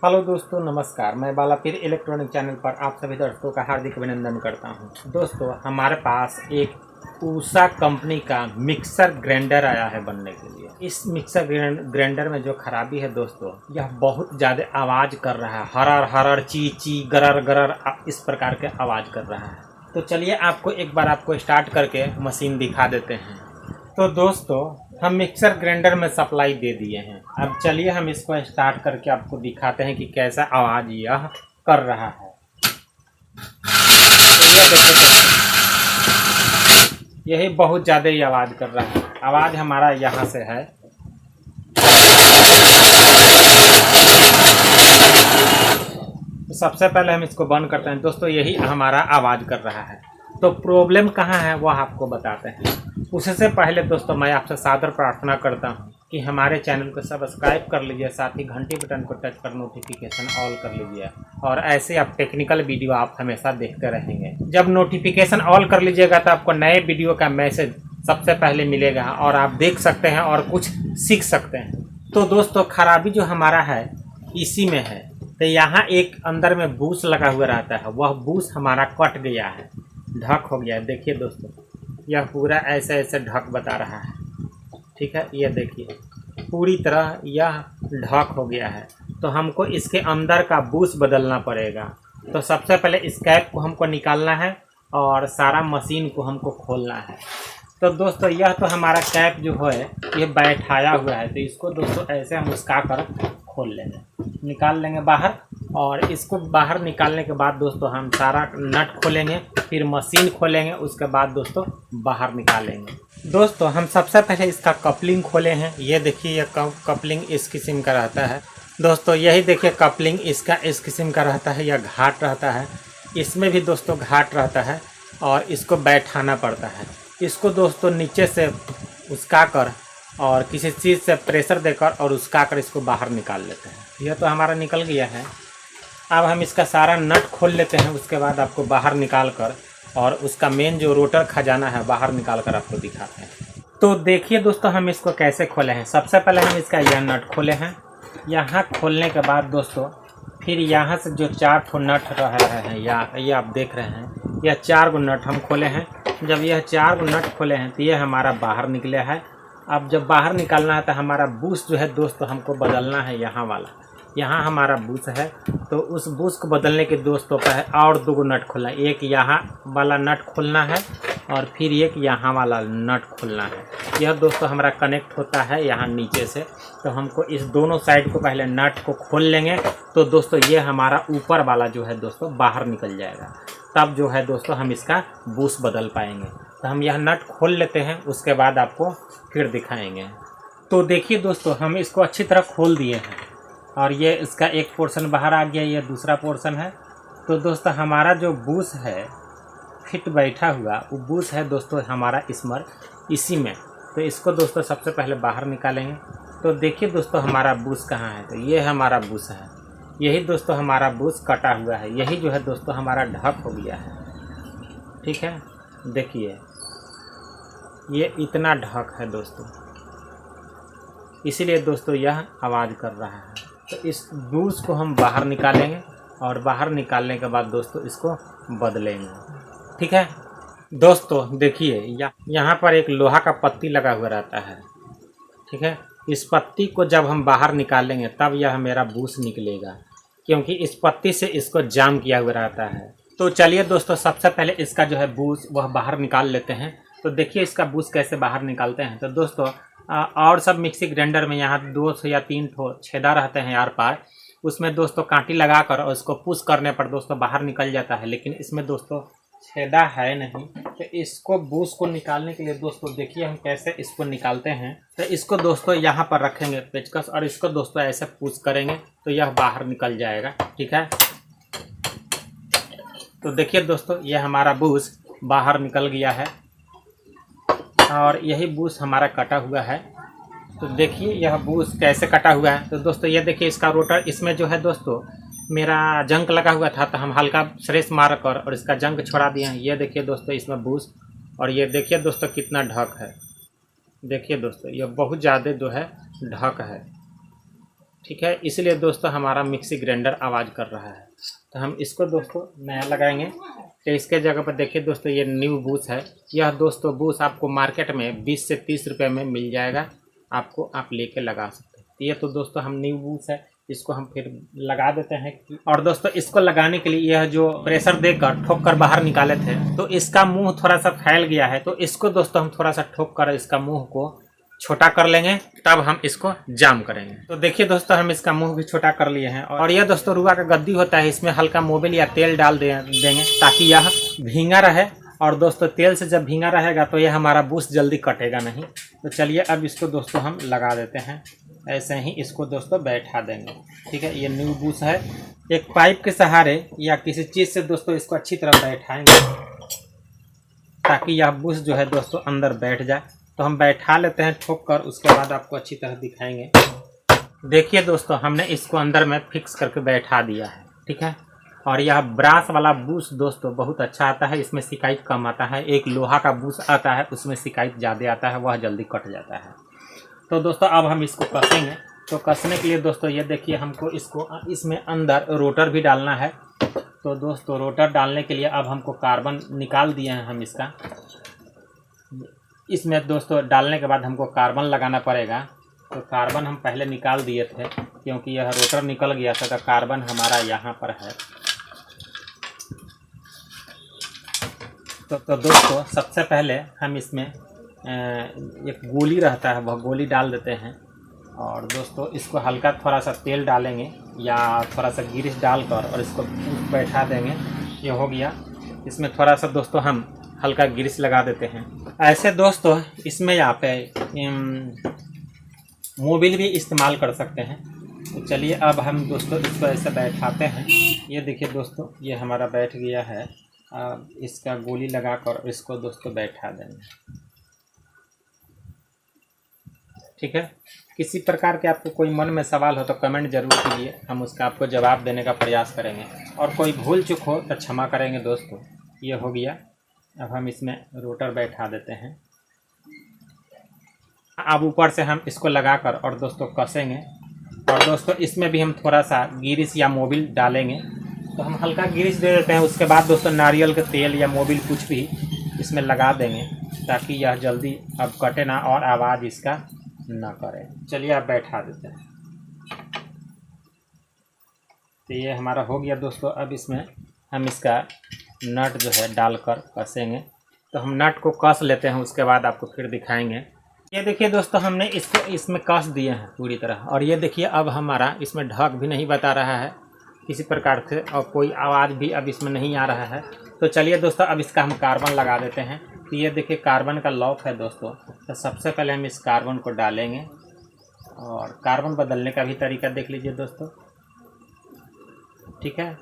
Hello दोस्तों, नमस्कार। मैं बालापीर इलेक्ट्रॉनिक चैनल पर आप सभी दर्शकों का हार्दिक अभिनंदन करता हूं। दोस्तों, हमारे पास एक उषा कंपनी का मिक्सर ग्राइंडर आया है बनने के लिए। इस मिक्सर ग्राइंडर में जो खराबी है दोस्तों, यह बहुत ज़्यादा आवाज़ कर रहा है। हरर हरर, ची ची, गरर गरर, इस प्रकार के आवाज़ कर रहा है। तो चलिए आपको एक बार स्टार्ट करके मशीन दिखा देते हैं। तो दोस्तों, हम मिक्सर ग्राइंडर में सप्लाई दे दिए हैं। अब चलिए हम इसको स्टार्ट करके आपको दिखाते हैं कि कैसा आवाज़ यह कर रहा है। तो यह देखिए दोस्तों, यही बहुत ज़्यादा ही आवाज़ कर रहा है। आवाज़ हमारा यहाँ से है। तो सबसे पहले हम इसको बंद करते हैं। दोस्तों, यही हमारा आवाज़ कर रहा है। तो प्रॉब्लम कहाँ है वह आपको बताते हैं। उससे पहले दोस्तों, मैं आपसे सादर प्रार्थना करता हूं कि हमारे चैनल को सब्सक्राइब कर लीजिए, साथ ही घंटी बटन को टच कर नोटिफिकेशन ऑल कर लीजिए। और ऐसे आप टेक्निकल वीडियो आप हमेशा देखते रहेंगे। जब नोटिफिकेशन ऑल कर लीजिएगा तो आपको नए वीडियो का मैसेज सबसे पहले मिलेगा और आप देख सकते हैं और कुछ सीख सकते हैं। तो दोस्तों, खराबी जो हमारा है इसी में है। तो यहाँ एक अंदर में बूस लगा हुआ रहता है, वह बूस हमारा कट गया है, ढक हो गया है। देखिए दोस्तों, यह पूरा ऐसे ऐसे ढक बता रहा है। ठीक है, ये देखिए पूरी तरह यह ढक हो गया है। तो हमको इसके अंदर का बूस बदलना पड़ेगा। तो सबसे पहले इस कैप को हमको निकालना है और सारा मशीन को हमको खोलना है। तो दोस्तों, यह तो हमारा कैप जो है ये बैठाया हुआ है। तो इसको दोस्तों ऐसे हम उसका कर खोल लेंगे, निकाल लेंगे बाहर। और इसको बाहर निकालने के बाद दोस्तों हम सारा नट खोलेंगे, फिर मशीन खोलेंगे, उसके बाद दोस्तों बाहर निकालेंगे। दोस्तों, हम सबसे पहले इसका कपलिंग खोले हैं। ये देखिए, यह कपलिंग इस किस्म का रहता है। दोस्तों, यही देखिए कपलिंग इसका इस किस्म का रहता है। यह घाट रहता है, इसमें भी दोस्तों घाट रहता है और इसको बैठाना पड़ता है। इसको दोस्तों नीचे से उसका कर और किसी चीज़ से प्रेशर देकर और उसका कर इसको बाहर निकाल लेते हैं। यह तो हमारा निकल गया है। अब हम इसका सारा नट खोल लेते हैं। उसके बाद आपको बाहर निकाल कर और उसका मेन जो रोटर खजाना है बाहर निकाल कर आपको दिखाते हैं। तो देखिए दोस्तों, हम इसको कैसे खोले हैं। सबसे पहले हम इसका यह नट खोले हैं। यहाँ खोलने के बाद दोस्तों फिर यहाँ से जो 4 ठो नट रह रहे हैं, या ये आप देख रहे हैं, यह 4 गो नट हम खोले हैं। जब यह 4 गो नट खोले हैं तो ये हमारा बाहर निकले है। अब जब बाहर निकालना है तो हमारा बूस जो है दोस्तों हमको बदलना है। यहाँ वाला, यहाँ हमारा बूस है। तो उस बूस को बदलने के दोस्तों का है और 2 गो नट खोलना है। एक यहाँ वाला नट खोलना है और फिर एक यहाँ वाला नट खोलना है। यह दोस्तों हमारा कनेक्ट होता है यहाँ नीचे से। तो हमको इस दोनों साइड को पहले नट को खोल लेंगे। तो दोस्तों ये हमारा ऊपर वाला जो है दोस्तों बाहर निकल जाएगा। तब जो है दोस्तों हम इसका बूस बदल पाएंगे। तो हम यह नट खोल लेते हैं, उसके बाद आपको फिर दिखाएंगे। तो देखिए दोस्तों, हम इसको अच्छी तरह खोल दिए हैं और ये इसका एक पोर्शन बाहर आ गया, ये दूसरा पोर्शन है। तो दोस्तों हमारा जो बूस है फिट बैठा हुआ, वो बूस है दोस्तों हमारा इसमर इसी में। तो इसको दोस्तों सबसे पहले बाहर निकालेंगे। तो देखिए दोस्तों, हमारा बूस कहाँ है। तो ये हमारा बूस है। यही दोस्तों हमारा बूस कटा हुआ है। यही जो है दोस्तों हमारा ढक हो गया है। ठीक है, देखिए ये इतना ढक है दोस्तों, इसीलिए दोस्तों यह आवाज़ कर रहा है। तो इस बूस को हम बाहर निकालेंगे और बाहर निकालने के बाद दोस्तों इसको बदलेंगे। ठीक है दोस्तों, देखिए यहाँ पर एक लोहा का पत्ती लगा हुआ रहता है। ठीक है, इस पत्ती को जब हम बाहर निकालेंगे तब यह मेरा बूस निकलेगा, क्योंकि इस पत्ती से इसको जाम किया हुआ रहता है। तो चलिए दोस्तों, सबसे पहले इसका जो है बूस वह बाहर निकाल लेते हैं। तो देखिए इसका बूस कैसे बाहर निकालते हैं। तो दोस्तों और सब मिक्सी ग्राइंडर में यहाँ 2 या 3 ठो छेदा रहते हैं यार पार, उसमें दोस्तों कांटी लगाकर और उसको पुश करने पर दोस्तों बाहर निकल जाता है। लेकिन इसमें दोस्तों छेदा है नहीं। तो इसको बूस को निकालने के लिए दोस्तों देखिए हम कैसे इसको निकालते हैं। तो इसको दोस्तों यहाँ पर रखेंगे पेचकस और इसको दोस्तों ऐसे पुश करेंगे तो यह बाहर निकल जाएगा। ठीक है, तो देखिए दोस्तों ये हमारा बूस बाहर निकल गया है और यही बूस हमारा कटा हुआ है। तो देखिए यह बूस कैसे कटा हुआ है। तो दोस्तों ये देखिए इसका रोटर, इसमें जो है दोस्तों मेरा जंग लगा हुआ था, तो हम हल्का स्रेस मार कर और इसका जंग छोड़ा दिए हैं। ये देखिए दोस्तों इसमें बूस, और ये देखिए दोस्तों कितना ढक है। देखिए दोस्तों ये बहुत ज़्यादा जो है ढक है। ठीक है, इसलिए दोस्तों हमारा मिक्सी ग्राइंडर आवाज़ कर रहा है। तो हम इसको दोस्तों नया लगाएंगे। तो इसके जगह पर देखिए दोस्तों ये न्यू बूस है। यह दोस्तों बूस आपको मार्केट में 20 से 30 रुपये में मिल जाएगा, आपको आप लेके लगा सकते हैं। ये तो दोस्तों हम न्यू बूस है, इसको हम फिर लगा देते हैं। और दोस्तों इसको लगाने के लिए यह जो प्रेशर देकर ठोक कर बाहर निकाले थे, तो इसका मुंह थोड़ा सा फैल गया है। तो इसको दोस्तों हम थोड़ा सा ठोक कर इसका मुंह को छोटा कर लेंगे, तब हम इसको जाम करेंगे। तो देखिए दोस्तों हम इसका मुंह भी छोटा कर लिए हैं। और यह दोस्तों रुआ का गद्दी होता है, इसमें हल्का मोबिल या तेल डाल देंगे ताकि यह भींगा रहे। और दोस्तों तेल से जब भींगा रहेगा तो यह हमारा बूस जल्दी कटेगा नहीं। तो चलिए अब इसको दोस्तों हम लगा देते हैं। ऐसे ही इसको दोस्तों बैठा देंगे। ठीक है, ये न्यू बूस है। एक पाइप के सहारे या किसी चीज़ से दोस्तों इसको अच्छी तरह बैठाएंगे ताकि यह बूस जो है दोस्तों अंदर बैठ जाए। तो हम बैठा लेते हैं ठोक कर, उसके बाद आपको अच्छी तरह दिखाएंगे। देखिए दोस्तों हमने इसको अंदर में फिक्स करके बैठा दिया है। ठीक है, और यह ब्रास वाला बूस दोस्तों बहुत अच्छा आता है, इसमें शिकायत कम आता है। एक लोहा का बूस आता है, उसमें शिकायत ज़्यादा आता है, वह जल्दी कट जाता है। तो दोस्तों अब हम इसको कसेंगे। तो कसने के लिए दोस्तों ये देखिए हमको इसमें अंदर रोटर भी डालना है। तो दोस्तों रोटर डालने के लिए अब हमको कार्बन निकाल दिए हैं हम इसका। इसमें दोस्तों डालने के बाद हमको कार्बन लगाना पड़ेगा। तो कार्बन हम पहले निकाल दिए थे क्योंकि यह रोटर निकल गया था। तो कार्बन हमारा यहाँ पर है। तो दोस्तों सबसे पहले हम इसमें एक गोली रहता है, वह गोली डाल देते हैं। और दोस्तों इसको हल्का थोड़ा सा तेल डालेंगे या थोड़ा सा गिरीस डालकर और इसको बैठा देंगे। ये हो गया। इसमें थोड़ा सा दोस्तों हम हल्का ग्रीस लगा देते हैं। ऐसे दोस्तों इसमें यहाँ पे मोबिल भी इस्तेमाल कर सकते हैं। तो चलिए अब हम दोस्तों इसको ऐसे बैठाते हैं। ये देखिए दोस्तों ये हमारा बैठ गया है। अब इसका गोली लगाकर इसको दोस्तों बैठा देंगे। ठीक है, किसी प्रकार के आपको कोई मन में सवाल हो तो कमेंट जरूर कीजिए, हम उसका आपको जवाब देने का प्रयास करेंगे। और कोई भूल चूक हो तो क्षमा करेंगे दोस्तों। ये हो गया। अब हम इसमें रोटर बैठा देते हैं। अब ऊपर से हम इसको लगाकर और दोस्तों कसेंगे। और दोस्तों इसमें भी हम थोड़ा सा गिरीस या मोबिल डालेंगे। तो हम हल्का गिरीस दे देते हैं। उसके बाद दोस्तों नारियल के तेल या मोबिल कुछ भी इसमें लगा देंगे ताकि यह जल्दी अब कटे ना और आवाज़ इसका ना करे। चलिए आप बैठा देते हैं। तो ये हमारा हो गया दोस्तों। अब इसमें हम इसका नट जो है डालकर कसेंगे। तो हम नट को कस लेते हैं, उसके बाद आपको फिर दिखाएंगे। ये देखिए दोस्तों हमने इसको इसमें कस दिए हैं पूरी तरह। और ये देखिए अब हमारा इसमें ढक भी नहीं बता रहा है किसी प्रकार से, और कोई आवाज़ भी अब इसमें नहीं आ रहा है। तो चलिए दोस्तों अब इसका हम कार्बन लगा देते हैं। तो ये देखिए कार्बन का लॉक है दोस्तों। तो सबसे पहले हम इस कार्बन को डालेंगे। और कार्बन बदलने का भी तरीका देख लीजिए दोस्तों। ठीक है,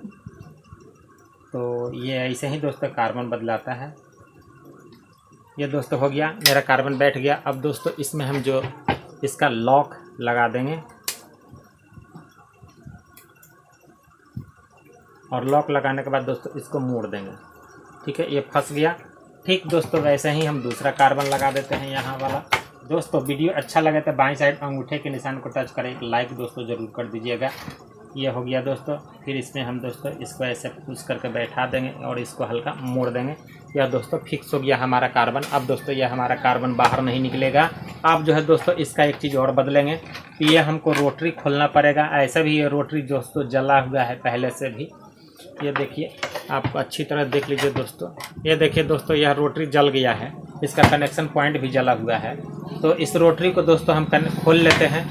तो ये ऐसे ही दोस्तों कार्बन बदलाता है। ये दोस्तों हो गया, मेरा कार्बन बैठ गया। अब दोस्तों इसमें हम जो इसका लॉक लगा देंगे। और लॉक लगाने के बाद दोस्तों इसको मोड़ देंगे। ठीक है, ये फंस गया। ठीक दोस्तों वैसे ही हम दूसरा कार्बन लगा देते हैं यहाँ वाला। दोस्तों वीडियो अच्छा लगे तो बाईं साइड अंगूठे के निशान को टच करें, एक लाइक दोस्तों ज़रूर कर दीजिएगा। ये हो गया दोस्तों। फिर इसमें हम दोस्तों इसको ऐसे पुश करके बैठा देंगे और इसको हल्का मोड़ देंगे। यह दोस्तों फिक्स हो गया हमारा कार्बन। अब दोस्तों यह हमारा कार्बन बाहर नहीं निकलेगा। अब जो है दोस्तों इसका एक चीज़ और बदलेंगे। तो ये हमको रोटरी खोलना पड़ेगा। ऐसे भी ये रोटरी दोस्तों जला हुआ है पहले से भी। ये देखिए आप अच्छी तरह देख लीजिए दोस्तों। ये देखिए दोस्तों यह रोटरी जल गया है, इसका कनेक्शन पॉइंट भी जला हुआ है। तो इस रोटरी को दोस्तों हम खोल लेते हैं।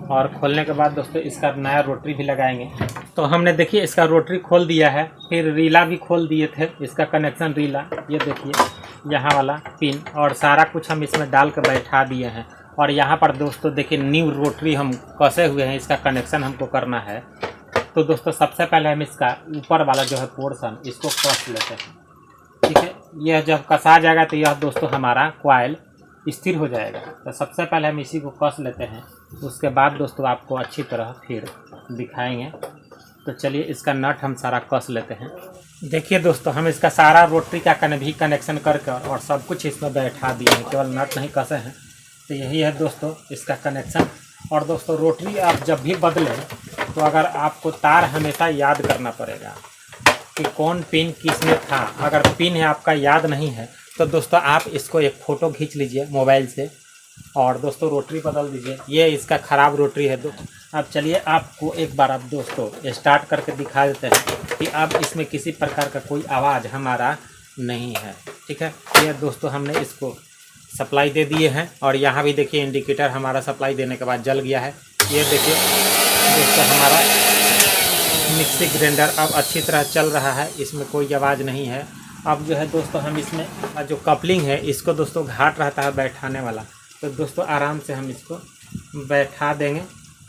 और खोलने के बाद दोस्तों इसका नया रोटरी भी लगाएंगे। तो हमने देखिए इसका रोटरी खोल दिया है। फिर रीला भी खोल दिए थे, इसका कनेक्शन रीला ये देखिए यहाँ वाला पिन, और सारा कुछ हम इसमें डाल कर बैठा दिए हैं। और यहाँ पर दोस्तों देखिए न्यू रोटरी हम कसे हुए हैं, इसका कनेक्शन हमको करना है। तो दोस्तों सबसे पहले हम इसका ऊपर वाला जो है पोर्शन इसको कस लेते हैं। ठीक है, यह जब कसा जाएगा तो यह दोस्तों हमारा कॉइल स्थिर हो जाएगा। तो सबसे पहले हम इसी को कस लेते हैं, उसके बाद दोस्तों आपको अच्छी तरह फिर दिखाएंगे। तो चलिए इसका नट हम सारा कस लेते हैं। देखिए दोस्तों हम इसका सारा रोटरी का भी कनेक्शन करके और सब कुछ इसमें बैठा दिए हैं, केवल नट नहीं कसे हैं। तो यही है दोस्तों इसका कनेक्शन। और दोस्तों रोटरी आप जब भी बदलें तो अगर आपको तार हमेशा याद करना पड़ेगा कि कौन पिन किस में था। अगर पिन है आपका याद नहीं है तो दोस्तों आप इसको एक फ़ोटो खींच लीजिए मोबाइल से और दोस्तों रोटरी बदल दीजिए। ये इसका ख़राब रोटरी है। अब चलिए आपको एक बार आप दोस्तों स्टार्ट करके दिखा देते हैं कि अब इसमें किसी प्रकार का कोई आवाज़ हमारा नहीं है। ठीक है, ये दोस्तों हमने इसको सप्लाई दे दिए हैं और यहाँ भी देखिए इंडिकेटर हमारा सप्लाई देने के बाद जल गया है। ये देखिए दोस्तों हमारा मिक्सी ग्राइंडर अब अच्छी तरह चल रहा है, इसमें कोई आवाज़ नहीं है। अब जो है दोस्तों हम इसमें जो कपलिंग है इसको दोस्तों घाट रहता है बैठाने वाला, तो दोस्तों आराम से हम इसको बैठा देंगे।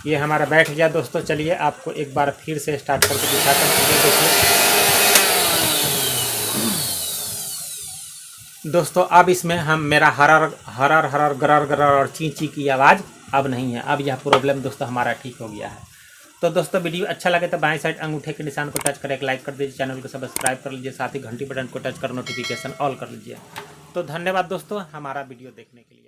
ये हमारा बैठ गया दोस्तों। चलिए आपको एक बार फिर से स्टार्ट करके दिखाता हूँ। देखिए दोस्तों अब इसमें हम मेरा हरर गरर और ची ची की आवाज़ अब नहीं है। अब यह प्रॉब्लम दोस्तों हमारा ठीक हो गया है। तो दोस्तों वीडियो अच्छा लगे तो बाएं साइड अंगूठे के निशान को टच कर एक लाइक कर दीजिए, चैनल को सब्सक्राइब कर लीजिए, साथ ही घंटी बटन को टच कर नोटिफिकेशन ऑल कर लीजिए। तो धन्यवाद दोस्तों हमारा वीडियो देखने के लिए।